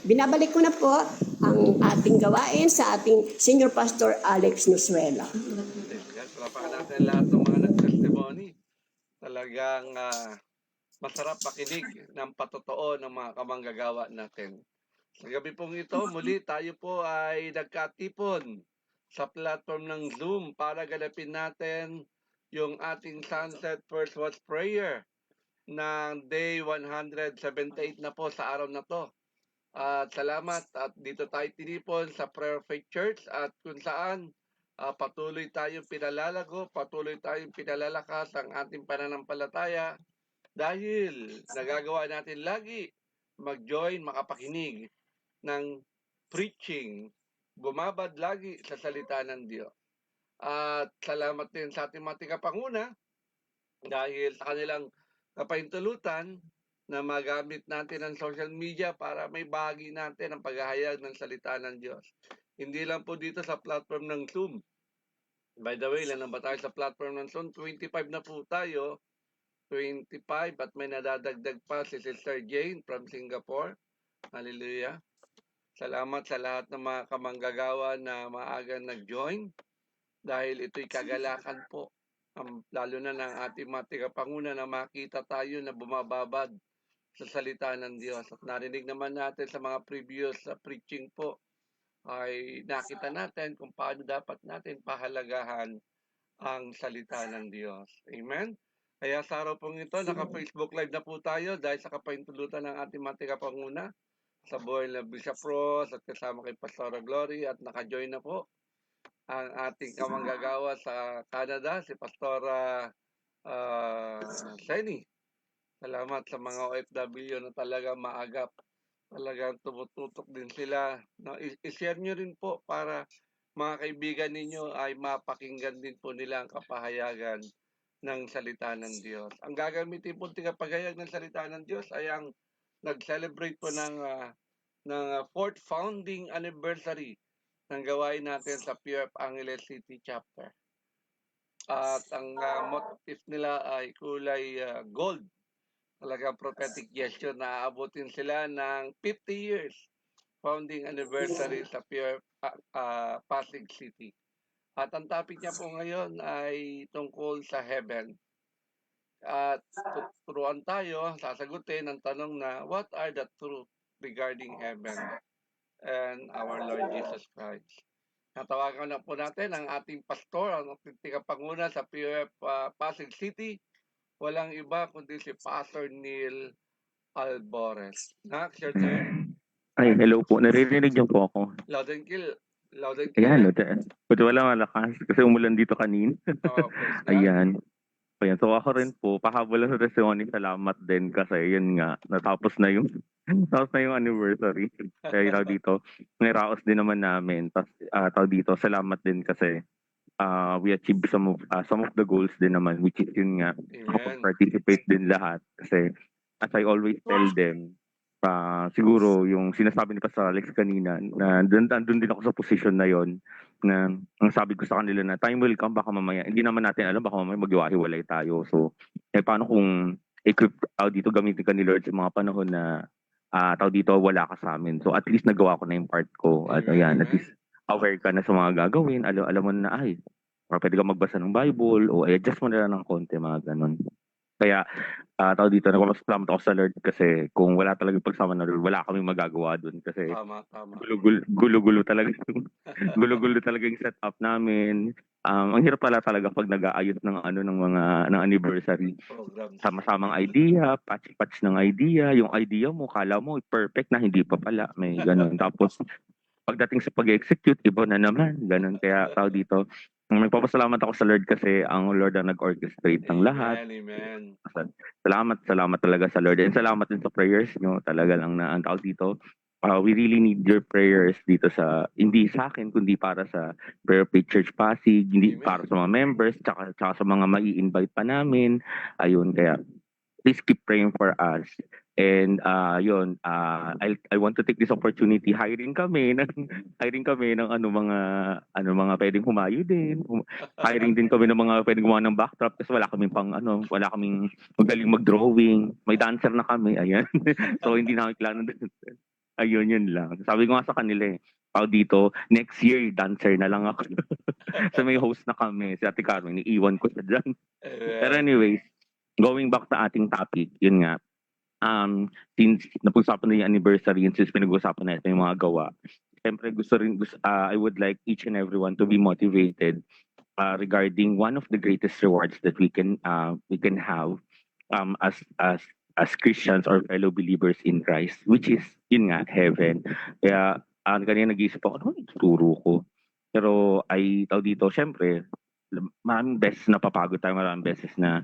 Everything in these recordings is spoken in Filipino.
Binabalik ko na po ang ating gawain sa ating Senior Pastor Alex Nusuela. Yan, palapakan natin lahat ng mga nag-testimony. Talagang masarap makinig ng patotoo ng mga kamanggagawa natin. Sa gabi pong ito, muli tayo po ay nagkatipon sa platform ng Zoom para ganapin natin yung ating Sunset First Watch Prayer ng day 178 na po sa araw na to. At salamat at dito tayo tinipon sa Prayer of Faith Church at kung saan patuloy tayong pinalalago, patuloy tayong pinalalakas ang ating pananampalataya dahil nagagawa natin lagi mag-join, makapakinig ng preaching, bumabad lagi sa salita ng Diyos. At salamat din sa ating mga tigapanguna dahil sa kanilang kapahintulutan na magamit natin ang social media para may bahagi natin ang paghahayag ng salita ng Diyos. Hindi lang po dito sa platform ng Zoom. By the way, ilan na ba tayo sa platform ng Zoom? 25 na po tayo. 25 at may nadadagdag pa si Sister Jane from Singapore. Hallelujah. Salamat sa lahat ng mga kamanggagawa na maagang nag-join dahil ito'y kagalakan po. Lalo na ng ating mga tigapanguna na makita tayo na bumababad sa salita ng Diyos. At narinig naman natin sa mga previous preaching po ay nakita natin kung paano dapat natin pahalagahan ang salita ng Diyos. Amen? Kaya sa araw pong ito, naka-Facebook Live na po tayo dahil sa kapahintulutan ng ating mga tigapanguna sa buhay na Bishop Ross at kasama kay Pastora Glory at naka-join na po ang ating kamanggagawa sa Canada, si Pastora Senny. Salamat sa mga OFW na talaga maagap. Talagang tumututok din sila. I-share nyo rin po para mga kaibigan ninyo ay mapakinggan din po nila ang kapahayagan ng salita ng Diyos. Ang gagamitin po tigapagayag ng salita ng Diyos ay ang nag-celebrate po ng 4th founding anniversary ng gawain natin sa PUF Angeles City Chapter. At ang motif nila ay kulay gold. Talagang prophetic gesture na aabutin sila ng 50 years founding anniversary sa PUF Pasig City. At ang topic niya po ngayon ay tungkol sa heaven. At tuturuan tayo, sasagutin ang tanong na what are the truth regarding heaven and our Lord Jesus Christ. Natawagan na po natin ang ating pastor, ang ating tigapanguna sa PUF Pasig City. Walang iba kundi si Pastor Neil Albores. Nak, your turn. Ay, hello po. Naririnig niyo po ako. Loud and clear. Loud and Ayan, clear. buti wala malakas kasi umulan dito kanin. Praise God. Ayan. Ayan. So ako rin po, pahabol lang sa testimony, salamat din kasi yun nga, natapos na yung anniversary. Kaya tao dito, may raos din naman namin. Tapos tao dito, salamat din kasi we achieved some of the goals din naman, which is yun nga, participate din lahat. Kasi as I always tell them, siguro yung sinasabi ni Pastor Alex kanina na andun din ako sa position na yon na ang sabi ko sa kanila na time will come, baka mamaya hindi naman natin alam, baka mamaya maghiwa-hiwalay tayo. So paano kung equip dito gamitin ka ni Lord sa mga panahon na tao dito wala ka sa amin. So at least nagawa ko na yung part ko. At ayan, at least aware ka na sa mga gagawin, alam mo na ay pwede ka magbasa ng Bible o adjust mo na lang ng konti, mga ganun. Kaya tao dito, nagpapasalamat ako sa Lord kasi kung wala talagang pagsama na Lord, wala kaming magagawa doon kasi Tama. gulo-gulo talaga gulo-gulo talaga yung setup namin. Ang hirap pala talaga pag nag-aayos ng ng anniversary. Programs. Sama-samang idea, patch ng idea, yung idea mo kala mo perfect na, hindi pa pala, may ganun. Tapos pagdating sa pag-execute, iba na naman, ganun. Kaya tao dito, nagpapasalamat ako sa Lord kasi ang Lord ang nag-orchestrate ng lahat. Amen. Salamat talaga sa Lord. And salamat din sa prayers nyo. Talaga lang na ang tao dito. We really need your prayers dito hindi sa akin, kundi para sa Prayer of Faith Church Pasig, hindi Amen. para sa mga members, tsaka sa mga mai-invite pa namin. Ayun, kaya please keep praying for us. And yun, I want to take this opportunity, hiring kami ng mga pwedeng humayo din. Hiring din kami ng mga pwedeng gumawa ng backdrop kasi wala kaming magaling mag-drawing. May dancer na kami, ayan. So hindi namin plano din. Ayun, yun lang. Sabi ko nga sa kanila eh, tawag dito, next year, dancer na lang ako. So may host na kami, si Ate Carmen, iiwan ko siya dyan. Pero Ayan. anyways, going back to ating topic, yun nga, since napag-usapan na yung anniversary and since pinag-usapan natin yung mga gawa, siyempre I would like each and everyone to be motivated regarding one of the greatest rewards that we can have as Christians or fellow believers in Christ, which is yun nga heaven. Kaya kanina nag-iisip ako, ano yung tuturo ko? Pero ay tao dito, syempre, maraming beses napapagod tayo, maraming beses na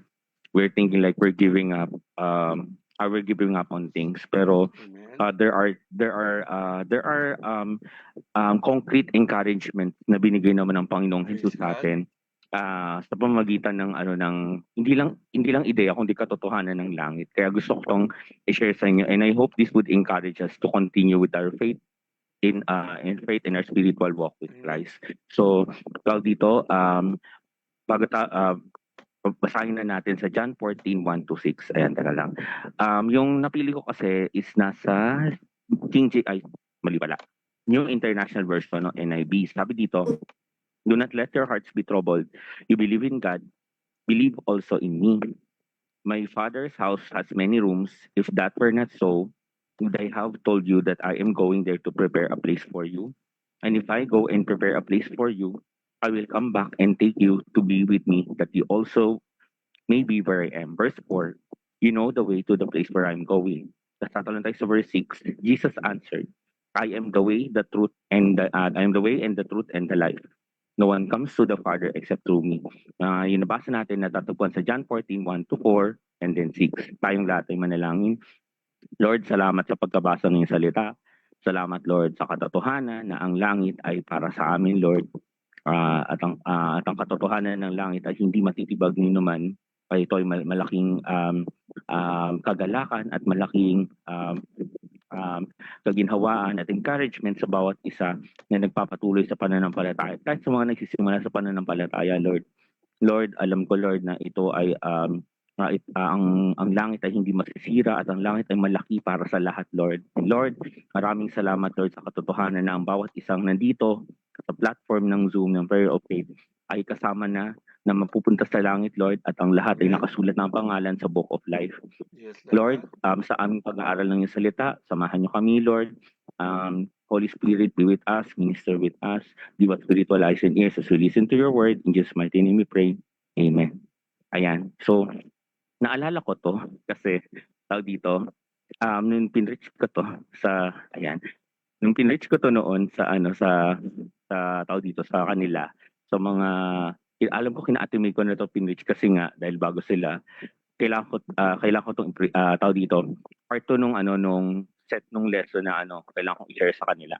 we're thinking like we're giving up on things. Pero Amen. there are concrete encouragement na binigay naman ng Panginoong Praise Jesus sa God. atin sa pamamagitan ng hindi lang ideya kundi katotohanan ng langit. Kaya gusto ko tong i-share sa inyo and I hope this would encourage us to continue with our faith in faith in our spiritual walk with Christ. So, tawag dito bago basahin na natin sa John 14:1-6. Ayan, teka lang. Yung napili ko kasi is nasa mali pala. New International Version, no? NIV. Sabi dito, do not let your hearts be troubled. You believe in God, believe also in me. My Father's house has many rooms. If that were not so, would I have told you that I am going there to prepare a place for you? And if I go and prepare a place for you, I will come back and take you to be with me, that you also may be where I am. Verse 4, you know the way to the place where I'm going. Tapos tatalan tayo sa verse 6, Jesus answered, I am the way, the truth, and I am the way and the truth and the life. No one comes to the Father except through me. Yung nabasa natin natatagpuan sa John 14:1-4, and then 6. Tayong lahat ay manalangin. Lord, salamat sa pagkabasa ng iyong salita. Salamat, Lord, sa katotohanan na ang langit ay para sa amin, Lord. At ang katotohanan ng langit ay hindi matitibag ni naman. Ay ito ay malaking kagalakan at malaking kaginhawaan at encouragement sa bawat isa na nagpapatuloy sa pananampalataya. Kahit sa mga nagsisimula sa pananampalataya, Lord. Lord, alam ko, Lord, na ito ay ang langit ay hindi masisira at ang langit ay malaki para sa lahat, Lord. And Lord, maraming salamat, Lord, sa katotohanan na ang bawat isang nandito sa platform ng Zoom ng Prayer of Faith ay kasama na mapupunta sa langit, Lord, at ang lahat ay Amen. nakasulat ng pangalan sa Book of Life. Yes, Lord, sa aming pag-aaral ng iyong salita, samahan niyo kami, Lord. Holy Spirit, be with us, minister with us, give us spiritual eyes and ears as we listen to your word. In Jesus' mighty name we pray. Amen. Ayan. So, naalala ko to kasi tawag dito, nung pinreach ko to nung pinreach ko to noon sa tawag dito sa kanila, sa mga, alam ko kina Ate May ko na to pinreach kasi nga dahil bago sila, kailangan ko tong tawag dito, part to nung set nung lesson na kailangan kong i-share sa kanila.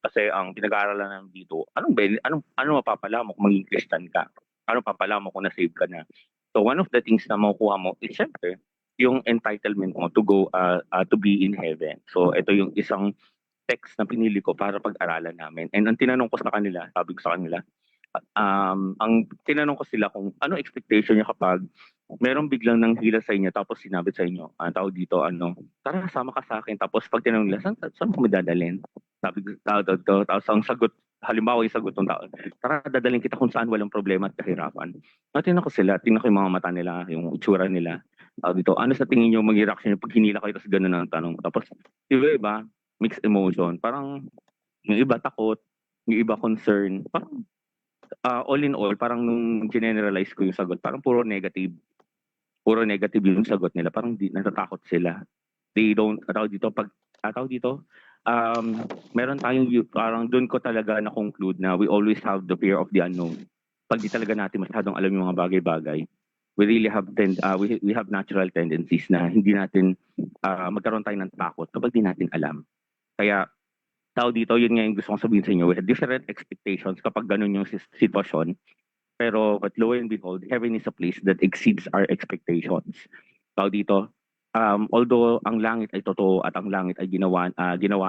Kasi ang pinag-aaralan namin dito, ano mapapala mo kung maging Christian ka? Ano mapapala mo kung na-save ka na? So one of the things na makukuha mo is syempre yung entitlement mo to go to be in heaven. So ito yung isang text na pinili ko para pag-aralan namin. And ang tinanong ko sa kanila, sabi ko sa kanila, ang tinanong ko sila kung ano expectation niya kapag merong biglang nanghila sa inyo tapos sinabi sa inyo, tawag dito, tara sama ka sa akin. Tapos pag tinanong nila, saan mo dadalhin? Sabi ko, tapos ang sagot, halimbawa yung sagot ng tao, tara dadalhin kita kung saan walang problema at kahirapan. Tingnan ko sila, tingnan ko yung mga mata nila, yung itsura nila. Tawag dito, ano sa tingin nyo maging reaction nyo pag hinila kayo tapos gano'n ang tanong. Tapos, iba, mixed emotion. Parang, yung iba takot, yung iba concern. Parang, all in all, parang nung generalize ko yung sagot, parang puro negative yung sagot nila. Parang natatakot sila. They don't, tawag dito, meron tayong, parang doon ko talaga na-conclude na we always have the fear of the unknown. Pag di talaga natin masyadong alam yung mga bagay-bagay, we really have we have natural tendencies na hindi natin magkaroon tayo ng takot kapag di natin alam. Kaya, tao dito, yun nga yung gusto kong sabihin sa inyo. We have different expectations kapag ganun yung sitwasyon. Pero, but lo and behold, heaven is a place that exceeds our expectations. Tao dito, although ang langit ay totoo at ang langit ay ginawa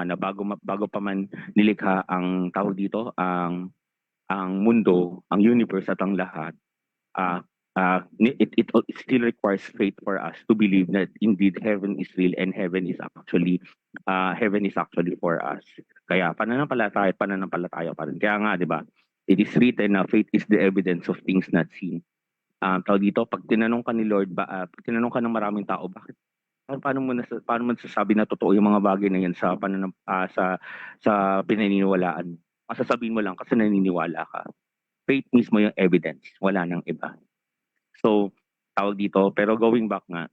na bago pa man nilikha ang tawag dito, ang mundo, ang universe at ang lahat, it still requires faith for us to believe that indeed heaven is real and heaven is actually for us. Kaya pananampalataya pa rin. Kaya nga, di ba? It is written na faith is the evidence of things not seen. Tawag dito, pag tinanong ka ni Lord, pag tinanong ka ng maraming tao, bakit paano mo nasasabi na totoo yung mga bagay na yan sa pinaniniwalaan? Masasabihin mo lang kasi naniniwala ka. Faith mismo yung evidence, wala nang iba. So, tawag dito, pero going back nga,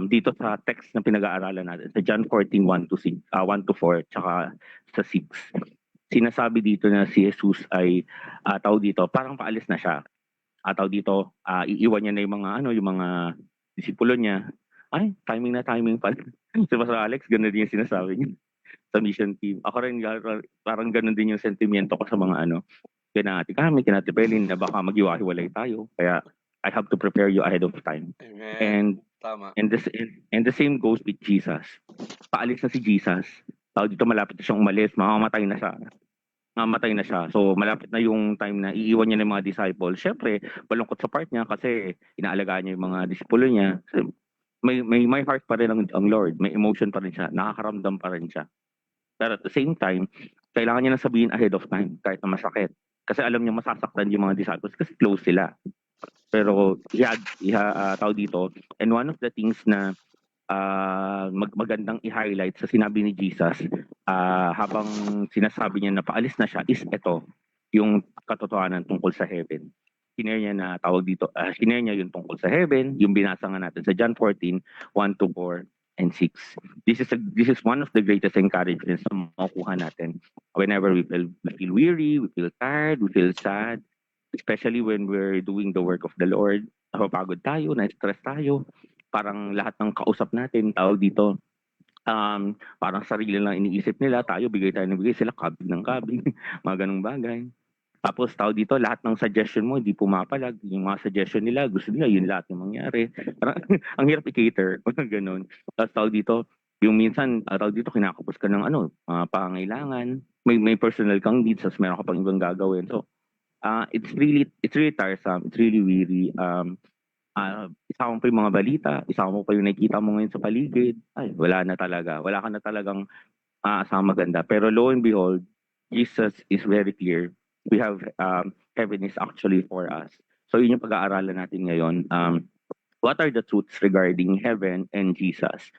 dito sa text na pinag-aaralan natin, sa John 14, 1 to 4, tsaka sa 6, sinasabi dito na si Jesus ay, tawag dito, parang paalis na siya. Tawag dito, iiwan niya na yung mga disipulo niya. Ay, timing pala. Si Pastor Alex, gano'n din yung sinasabi niya sa mission team. Ako rin, parang gano'n din yung sentimiento ko sa mga kinati Pelin na baka maghiwa-hiwalay tayo. Kaya, I have to prepare you ahead of time. Amen. Tama. And the same goes with Jesus. Paalis na si Jesus. Tawag dito, malapit na siyang umalis. Mamamatay na siya. So, malapit na yung time na iiwan niya ng mga disciples. Siyempre, malungkot sa part niya kasi inaalagaan niya yung mga disipulo niya. So, may heart pa rin ang Lord. May emotion pa rin siya. Nakakaramdam pa rin siya. Pero at the same time, kailangan niya na sabihin ahead of time kahit na masakit. Kasi alam niya masasaktan yung mga disciples kasi close sila. Pero tawag dito, and one of the things na magandang i-highlight sa sinabi ni Jesus habang sinasabi niya na paalis na siya is ito, yung katotohanan tungkol sa heaven. Kinare niya yung tungkol sa heaven, yung binasa nga natin sa John 14, 1 to 4 and 6. This is one of the greatest encouragements na makukuha natin whenever we feel weary, we feel tired, we feel sad, especially when we're doing the work of the Lord. Napapagod tayo, na-stress tayo, parang lahat ng kausap natin, tawag dito, parang sarili lang iniisip nila, tayo bigay sila kabig ng kabig, mga ganung bagay. Tapos tawag dito, lahat ng suggestion mo hindi pumapalag, yung mga suggestion nila, gusto nila yun lahat yung mangyari. Parang, ang hirap i-cater, ganun. Tapos tawag dito, yung minsan, tawag dito, kinakapos ka ng pangailangan, may personal kang needs, tapos meron ka pang ibang gagawin. So, it's really tiresome, it's really weary. Isa mo pa yung mga balita, isa mo pa yung nakikita mo ngayon sa paligid, ay, wala ka na talagang asang maganda. Pero lo and behold, Jesus is very clear. We have heaven is actually for us. So yun yung pag-aaralan natin ngayon. What are the truths regarding heaven and Jesus?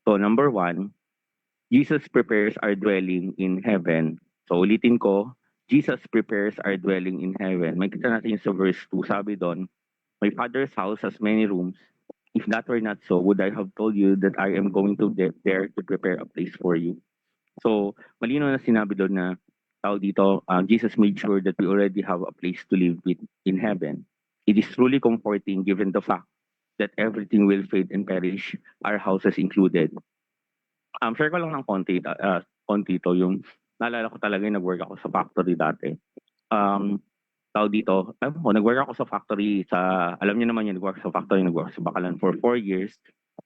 So number 1, Jesus prepares our dwelling in heaven. So ulitin ko, Jesus prepares our dwelling in heaven. Makita natin sa verse 2, sabi doon, my Father's house has many rooms. If that were not so, would I have told you that I am going to get there to prepare a place for you? So, malino na sinabi doon na tao dito, Jesus made sure that we already have a place to live with in heaven. It is truly comforting given the fact that everything will fade and perish, our houses included. Share ko lang ng konti to, yung naalala ko talaga yung nag-work ako sa factory dati. Tao dito, nag-work ako sa factory alam niyo naman yung nag-work sa factory, nag-work sa Bakalan for 4 years.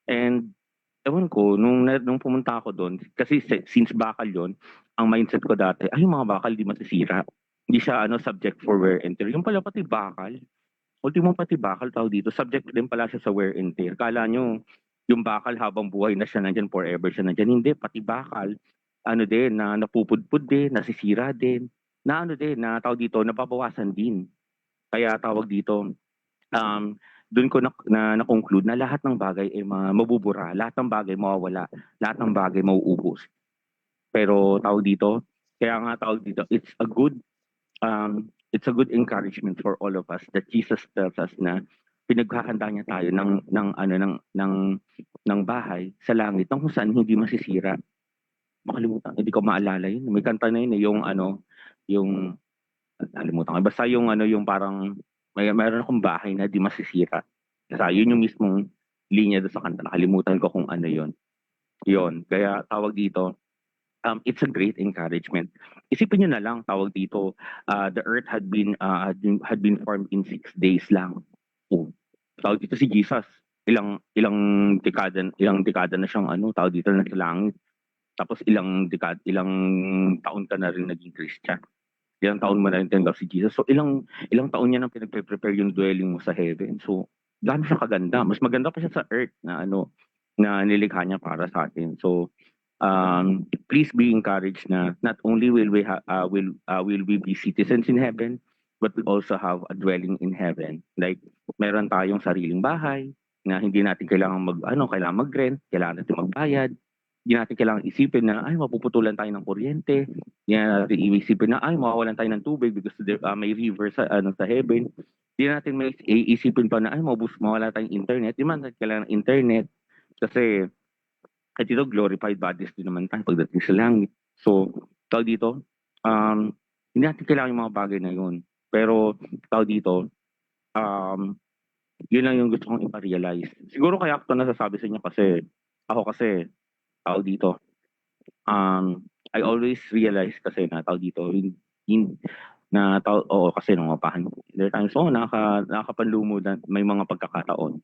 And ewan ko, nung pumunta ako doon, kasi since bakal yon, ang mindset ko dati, ay yung mga bakal di masisira. Hindi siya subject for wear and tear. Yung pala pati bakal, ultimo pati bakal tao dito, subject din pala siya sa wear and tear. Kala nyo, yung bakal habang buhay na siya nandyan, forever siya nandyan. Hindi, pati bakal, na napupudpud din, nasisira din, na tao dito, nababawasan din. Kaya tawag dito, doon ko na-conclude na lahat ng bagay ay mabubura, lahat ng bagay mawawala, lahat ng bagay mauubos. Pero tawag dito, kaya nga tawag dito, it's a good encouragement for all of us that Jesus tells us na pinaghahanda niya tayo ng bahay sa langit kung saan hindi masisira. Makalimutan, hindi ko maalala yun. May kanta na yun, yung nakalimutan ko. Basta yung parang mayroon akong bahay na di masisira. Kasi yun yung mismong linya doon sa kanta. Nakalimutan ko kung ano yun. Yun. Kaya tawag dito, it's a great encouragement. Isipin nyo na lang, tawag dito, the earth had been formed in 6 days lang. Tawag dito si Jesus, ilang dekada na siyang tawag dito na sa langit. Tapos ilang taon ka na rin naging Christian. ilang taon mo na rin tinanggap si Jesus. So ilang taon niya nang pinagpe-prepare yung dwelling mo sa heaven. So gaano siya kaganda. Mas maganda pa siya sa earth na na nilikha niya para sa atin. So please be encouraged na not only will we be citizens in heaven, but we also have a dwelling in heaven. Like meron tayong sariling bahay na hindi natin kailangan mag-rent, kailangan natin magbayad. Hindi natin kailangan isipin na ay mapuputulan tayo ng kuryente. Hindi natin iisipin na ay mawawalan tayo ng tubig because may river sa heaven. Hindi natin may iisipin pa na ay mawala tayong internet. Hindi man natin kailangan ng internet kasi at dito glorified bodies din naman tayo pagdating sa langit. So, tawag dito, hindi natin kailangan yung mga bagay na yun. Pero, tawag dito, yun lang yung gusto kong ipa-realize. Siguro kaya ako nasasabi sa inyo kasi, tawag dito, I always realize kasi na tawag dito, kasi nung mapahan ko. There are times, nakakapanlumo na may mga pagkakataon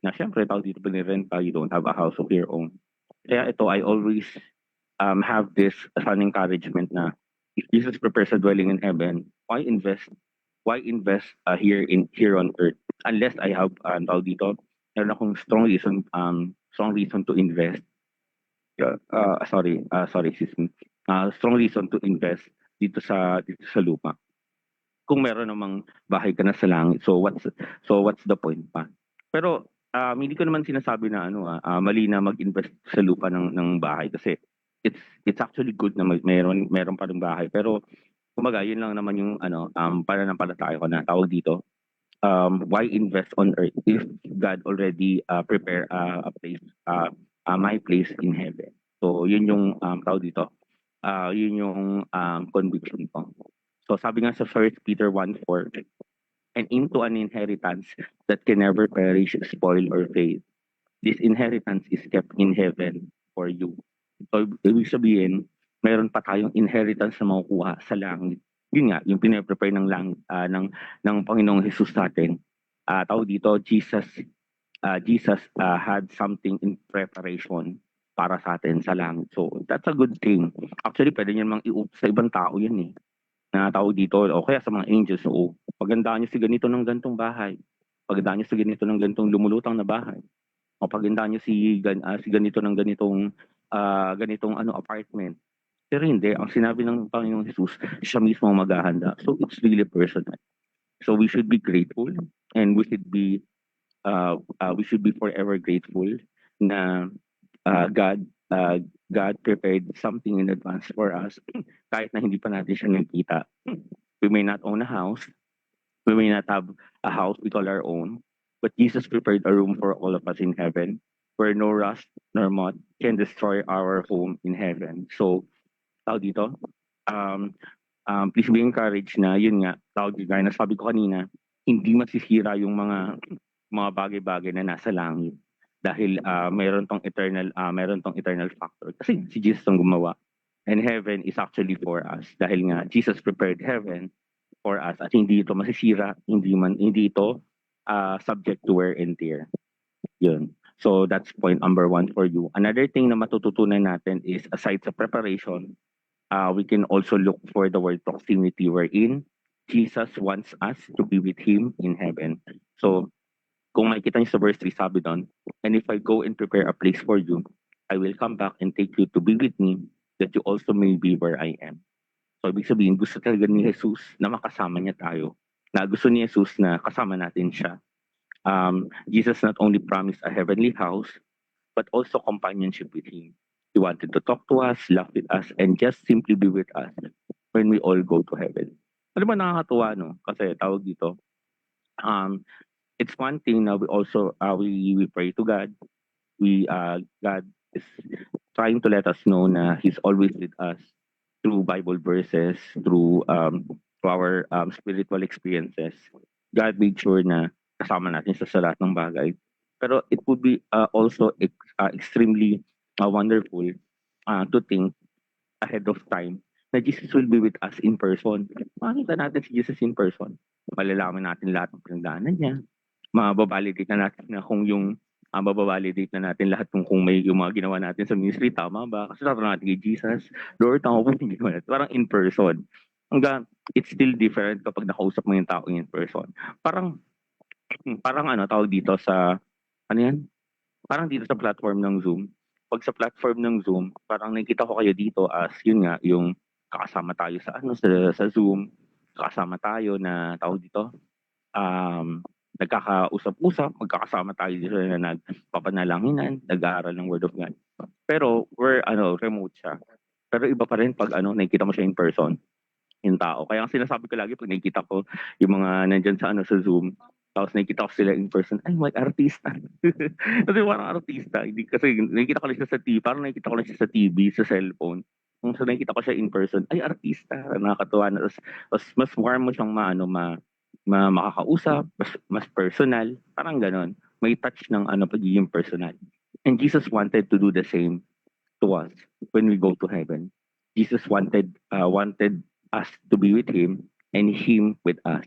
na syempre tawag dito, pinirent you don't have a house of your own. Kaya ito, I always have this an encouragement na if Jesus prepares a dwelling in heaven, why invest here on earth unless I have tawag dito, meron akong strong reason to invest. Strong reason to invest dito sa lupa. Kung meron namang bahay ka na sa langit, so what's the point pa? Pero hindi ko naman sinasabi na mali na mag-invest sa lupa ng bahay kasi it's actually good na meron pa ring bahay, pero kumbaga yun lang naman yung pananampalataya ko na tawag dito, why invest on earth if God already prepare a place, my place in heaven. So yun yung tawag dito, yun yung conviction ko. So sabi nga sa 1 Peter 1:4, and into an inheritance that can never perish, spoil, or fade. This inheritance is kept in heaven for you. So, ibig sabihin, mayroon pa tayong inheritance na makukuha sa langit. Yun nga, yung pinaprepare ng langit, ng Panginoong Jesus sa atin. Tawag dito, Jesus had something in preparation para sa atin sa langit. So, that's a good thing. Actually, pwede nyo namang i-up sa ibang tao yan eh. Na tawag dito, o kaya sa mga angels, pagandaan nyo si ganito ng gantong bahay. Pagandaan nyo si ganito ng gantong lumulutang na bahay. O pagandaan nyo si ganito ng ganitong apartment. Pero hindi, ang sinabi ng Panginoong Jesus, siya mismo ang maghahanda. So it's really personal. So we should be grateful and we should be forever grateful na God prepared something in advance for us kahit na hindi pa natin siya nakita. We may not own a house. We may not have a house we call our own. But Jesus prepared a room for all of us in heaven where no rust nor moth can destroy our home in heaven. So, tawag dito, please be encouraged na yun nga, tawag dito, na sabi ko kanina, hindi masisira yung mga bagay-bagay na nasa langit dahil meron tong eternal factor kasi si Jesus ang gumawa, and heaven is actually for us dahil nga Jesus prepared heaven for us at hindi ito masisira, hindi ito subject to wear and tear. Yun. So that's point number 1 for you. Another thing na matututunan natin is aside sa preparation, we can also look for the word proximity wherein Jesus wants us to be with Him in heaven. So kung makikita niyo sa verse 3, sabi doon, and if I go and prepare a place for you, I will come back and take you to be with me, that you also may be where I am. So, ibig sabihin, gusto talaga ni Jesus na makasama niya tayo. Na gusto ni Jesus na kasama natin siya. Jesus not only promised a heavenly house, but also companionship with Him. He wanted to talk to us, laugh with us, and just simply be with us when we all go to heaven. Alam mo, nakakatuwa, no? Kasi tawag dito, it's one thing na we also we pray to God. God is trying to let us know na He's always with us through Bible verses, through our spiritual experiences. God made sure na kasama natin sa lahat ng bagay. Pero it would be also extremely wonderful to think ahead of time na Jesus will be with us in person. Makikita natin si Jesus in person. Malalaman natin lahat ng pinagdaanan niya. Mababalidate na natin na kung yung mababalidate na natin lahat kung may yung mga ginawa natin sa ministry, tama ba? Kasi tatanong natin kay Jesus, Lord, tama po yung ginawa natin. Parang in person. Hanggang it's still different kapag nakausap mo yung tao in person. Parang, parang ano, tawag dito sa, ano yan? Parang dito sa platform ng Zoom. Pag sa platform ng Zoom, parang nakikita ko kayo dito as, yun nga, yung kakasama tayo sa, ano, sa Zoom, kakasama tayo na, tawag dito, nagkakausap-usap, magkakasama tayo dito na nagpapanalanginan, nag-aaral ng Word of God. Pero we're remote siya. Pero iba pa rin pag nakikita mo siya in person, yung tao. Kaya ang sinasabi ko lagi pag nakikita ko yung mga nandyan sa sa Zoom, tapos nakikita ko sila in person, ay, may artista. Kasi parang artista. Hindi, kasi nakikita ko lang siya sa TV, parang nakikita ko lang siya sa TV, sa cellphone. Kung sa nakikita ko siya in person, ay, artista. Nakakatuwa na. Tapos mas warm mo siyang makakausap, mas personal. Parang ganon. May touch ng pagiging personal. And Jesus wanted to do the same to us when we go to heaven. Jesus wanted us to be with Him and Him with us.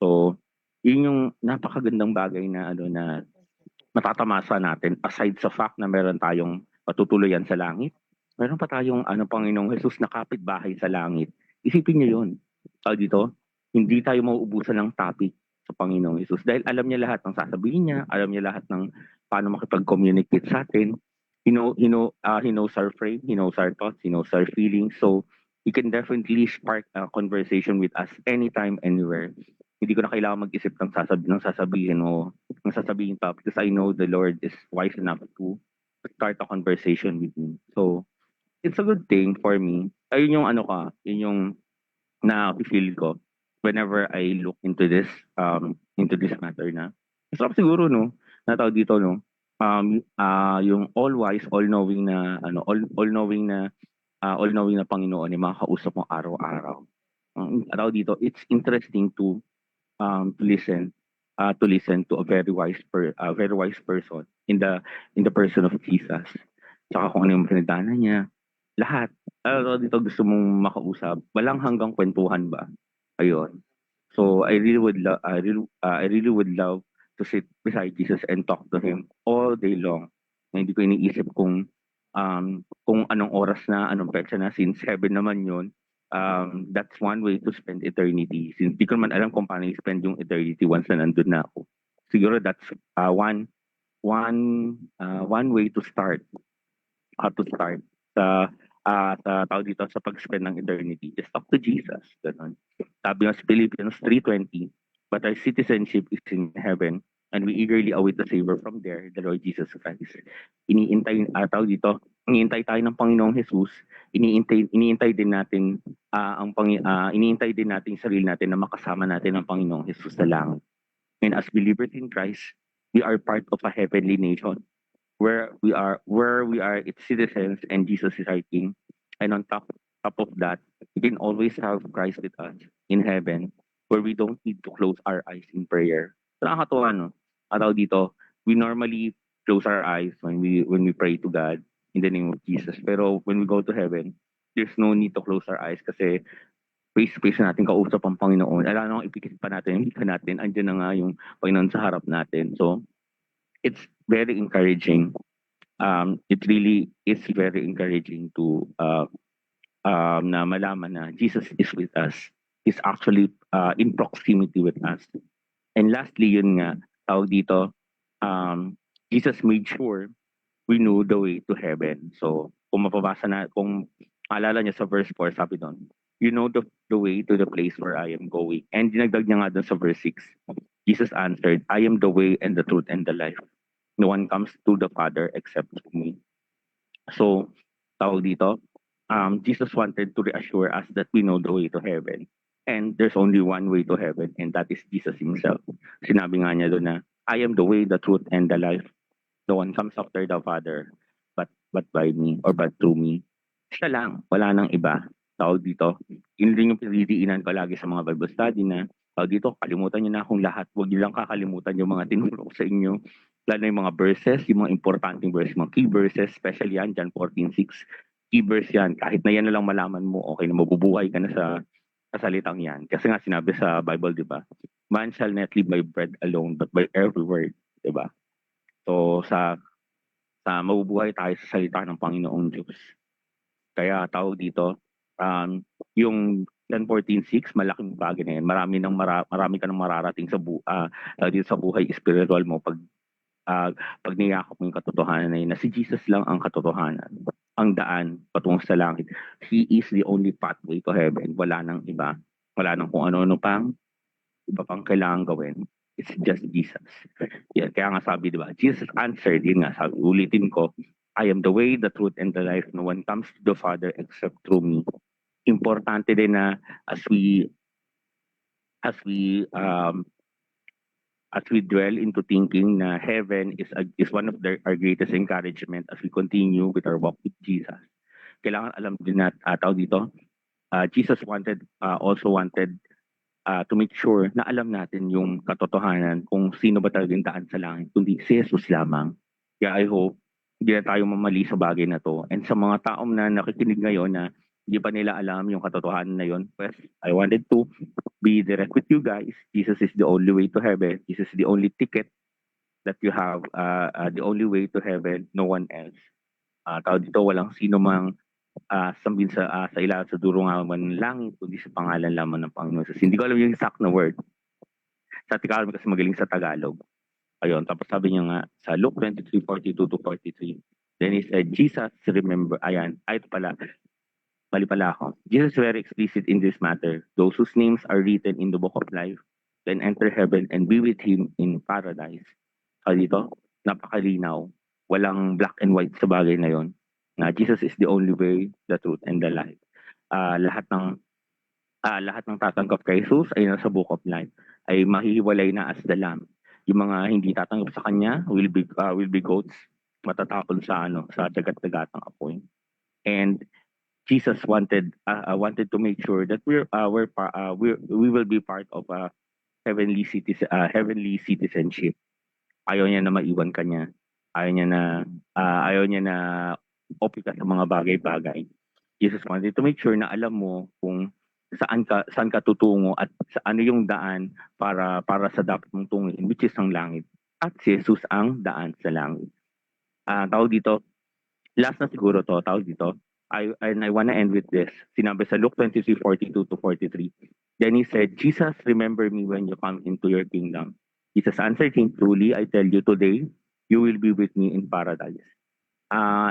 So, yun yung napakagandang bagay na na matatamasa natin aside sa fact na meron tayong patutuluyan sa langit. Meron pa tayong Panginoong Jesus na kapitbahay sa langit. Isipin niyo yun. Dito, hindi tayo mauubusan ng topic sa Panginoong Jesus dahil alam niya lahat ng sasabihin niya, alam niya lahat ng paano makipag-communicate sa atin. He knows our frame, he knows our thoughts, he knows our feelings. So, he can definitely spark a conversation with us anytime, anywhere. Hindi ko na kailangan mag-isip ng sasabihin o ng sasabihin pa because I know the Lord is wise enough to start a conversation with me. So, it's a good thing for me. Ayun yung yun yung na-feel ko whenever I look into this matter na. Masarap siguro, no? Natawag dito, no? Yung all-wise, all-knowing na, all-knowing na Panginoon ay makakausap mo araw-araw. Tawag dito, it's interesting to listen to a very wise person in the person of Jesus. Tsaka kung ano yung pinagdaanan niya, lahat. Dito gusto mong makausap, walang hanggang kwentuhan ba? Ayun. So I really would would love to sit beside Jesus and talk to him all day long. Na hindi ko iniisip kung anong oras na, anong petsa na, since heaven naman yun. That's one way to spend eternity. Since di ko naman alam kung paano i-spend yung eternity once na nandun na ako. Siguro that's one way to start. Sa tawag dito sa pag-spend ng eternity. Just talk to Jesus. Ganun. Sabi nga sa Philippians 3:20, but our citizenship is in heaven and we eagerly await the Savior from there, the Lord Jesus Christ. Iniintay tayo ng Panginoong Jesus. Iniintay din natin iniintay din natin sarili natin na makasama natin ang Panginoong Jesus sa langit. And as believers in Christ, we are part of a heavenly nation where we are its citizens and Jesus is our King. And on top of that, we can always have Christ with us in heaven where we don't need to close our eyes in prayer. So, nakakatuwa, no? Ataw dito, we normally close our eyes when we pray to God in the name of Jesus. Pero when we go to heaven, there's no need to close our eyes kasi face-to-face natin kausap ang Panginoon. Alam nang ipikit pa natin, hindi pa natin, andyan na nga yung Panginoon sa harap natin. So, it's very encouraging. It really is very encouraging to na malaman na Jesus is with us. He's actually in proximity with us. And lastly, yun nga, tawag dito, Jesus made sure we knew the way to heaven. So, kung maalala niya sa verse 4, sabi doon, you know the way to the place where I am going. And dinagdag niya nga doon sa verse 6, Jesus answered, I am the way and the truth and the life. No one comes to the Father except through me. So, tawag dito, Jesus wanted to reassure us that we know the way to heaven. And there's only one way to heaven, and that is Jesus Himself. Sinabi nga niya doon na, I am the way, the truth, and the life. No one comes after the Father, but by me, or but through me. Siya lang, wala nang iba. Tawag dito, yun rin yung pinadidiinan ko lagi sa mga Bible study na, tawag dito, kalimutan niyo na akong lahat. Huwag niyo lang kakalimutan yung mga tinuro ko sa inyo. Lalo na yung mga verses, yung mga importanteng verses, mga key verses, especially yan, John 14:6. Key verse yan. Kahit na yan na lang malaman mo, okay na mabubuhay ka na sa salitang yan. Kasi nga sinabi sa Bible, di ba? Man shall not live by bread alone, but by every word. Di ba? So, sa mabubuhay tayo sa salita ng Panginoong Diyos. Kaya tawag dito, yung John 14:6, malaking bagay na yan. Marami ka nang mararating dito sa buhay spiritual mo pag niyakap mo yung katotohanan na yun, na si Jesus lang ang katotohanan, ang daan patungo sa langit. He is the only pathway to heaven. Wala nang iba. Wala nang kung ano-ano pang iba pang kailangan gawin. It's just Jesus. Yan, kaya nga sabi, di ba? Jesus answered, yun nga, sabi, ulitin ko, I am the way, the truth, and the life. No one comes to the Father except through me. Importante din na as we dwell into thinking na heaven is one of our greatest encouragement as we continue with our walk with Jesus. Kailangan alam din na dito, Jesus also wanted to make sure na alam natin yung katotohanan kung sino ba talagang daan sa langit, kundi si Jesus lamang. Kaya I hope hindi na tayo mamali sa bagay na to. And sa mga taong na nakikinig ngayon na hindi pa nila alam yung katotohanan na yun, well, I wanted to be direct with you guys. Jesus is the only way to heaven. Jesus is the only ticket that you have, the only way to heaven, no one else. Tao dito, walang sino mang sambin sa ilalim sa durungan ng langit, kundi sa pangalan lamang ng Panginoon. So, hindi ko alam yung exact na word. Sa Tagalog kasi magaling sa Tagalog. Ayun, tapos sabi niya nga sa Luke 23:42-43, then he said, Jesus, remember, ito pala, mali pala ako. Jesus is very explicit in this matter. Those whose names are written in the book of life, then enter heaven and be with Him in paradise. So dito, napakalinaw. Walang black and white sa bagay na yon. Na Jesus is the only way, the truth, and the life. Lahat ng tatanggap kay Jesus ay nasa book of life, ay mahihiwalay na as the lamb. Yung mga hindi tatanggap sa kanya will be goats, matatapon sa dagat-dagatang apoy. And Jesus wanted to make sure that we will be part of a heavenly citizenship. Ayaw niya na maiwan kanya. Ayaw niya na opi ka sa mga bagay-bagay. Jesus wanted to make sure na alam mo kung saan ka tutungo at sa ano yung daan para sa dapat mong tungin, which is ang langit. At si Jesus ang daan sa langit. Tawag dito, last na siguro to, tawag dito, I want to end with this. Sinabi sa Luke 23:42-43. Then he said, Jesus, remember me when you come into your kingdom. Jesus answered him, truly, I tell you today, you will be with me in paradise.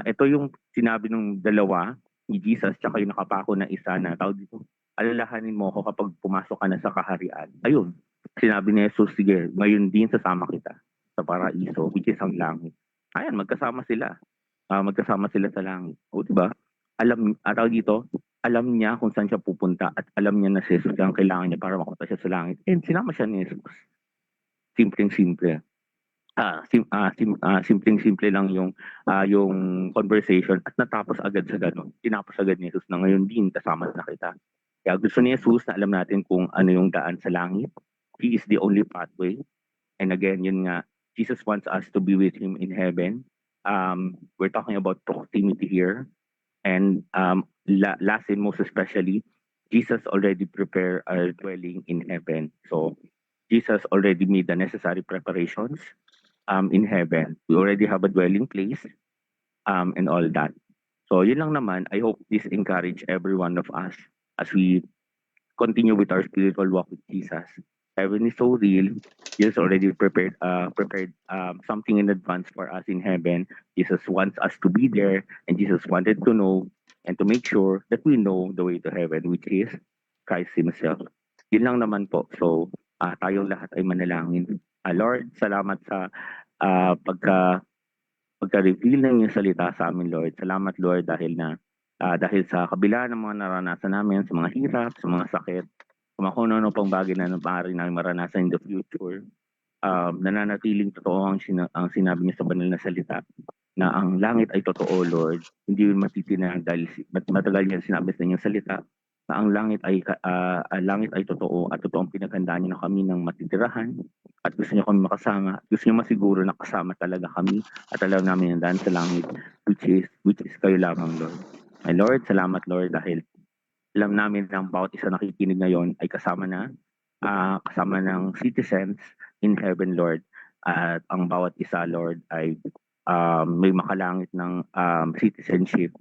Ito yung sinabi ng dalawa, ni Jesus, tsaka yung nakapako na isa na tawag dito, alalahanin mo ako kapag pumasok ka na sa kaharian. Ayun, sinabi ni Jesus, sige, ngayon din sasama kita sa paraiso, which is ang langit. Ayan, magkasama sila. Magkasama sila sa langit. O, diba? Alam niya kung saan siya pupunta at alam niya na si Jesus ang kailangan niya para makunta siya sa langit. And sinama siya ni Jesus. Simpleng-simple. Simpleng-simple lang yung conversation at natapos agad sa ganun. Tinapos agad ni Jesus na ngayon din kasama na kita. Kaya gusto ni Jesus na alam natin kung ano yung daan sa langit. He is the only pathway. And again, yun nga, Jesus wants us to be with Him in heaven. We're talking about proximity here. And last and most especially, Jesus already prepared our dwelling in heaven. So Jesus already made the necessary preparations in heaven. We already have a dwelling place and all that. So yun lang naman. I hope this encourage every one of us as we continue with our spiritual walk with Jesus. Heaven is so real. Jesus already prepared something in advance for us in heaven. Jesus wants us to be there, and Jesus wanted to know and to make sure that we know the way to heaven, which is Christ Himself. Yun lang naman po. So tayong lahat ay manalangin. Lord, salamat sa pagka-reveal ng iyong salita sa amin, Lord. Salamat, Lord, dahil sa kabila ng mga naranasan namin, sa mga hirap, sa mga sakit, kung ano pang bagay na maaari namin maranasan in the future, nananatiling totoo ang sinabi niya sa banal na salita, na ang langit ay totoo, Lord. Hindi yun matitinag dahil matagal niya sinabi sa inyong salita, na ang langit ay totoo at totoong pinaghandaan niyo na kami ng matitirahan at gusto niyo kami makasama. Gusto niyo masiguro na kasama talaga kami at alam namin ang daan sa langit, which is kayo lamang, Lord. My Lord, salamat, Lord, dahil alam namin na ang bawat isa nakikinig ngayon ay kasama ng citizens in heaven, Lord. At ang bawat isa, Lord, ay may makalangit ng citizenship.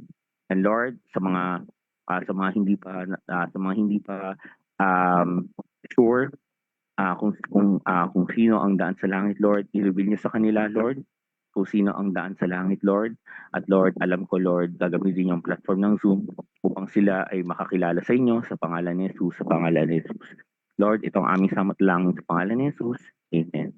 And Lord, sa mga sa mga hindi pa sure kung sino ang daan sa langit, Lord, i-reveal niyo sa kanila, Lord, kung sino ang daan sa langit, Lord. At Lord, alam ko, Lord, gagamitin yung platform ng Zoom upang sila ay makakilala sa inyo sa pangalan ni Jesus, sa pangalan ni Jesus. Lord, itong aming samat lang sa pangalan ni Jesus. Amen.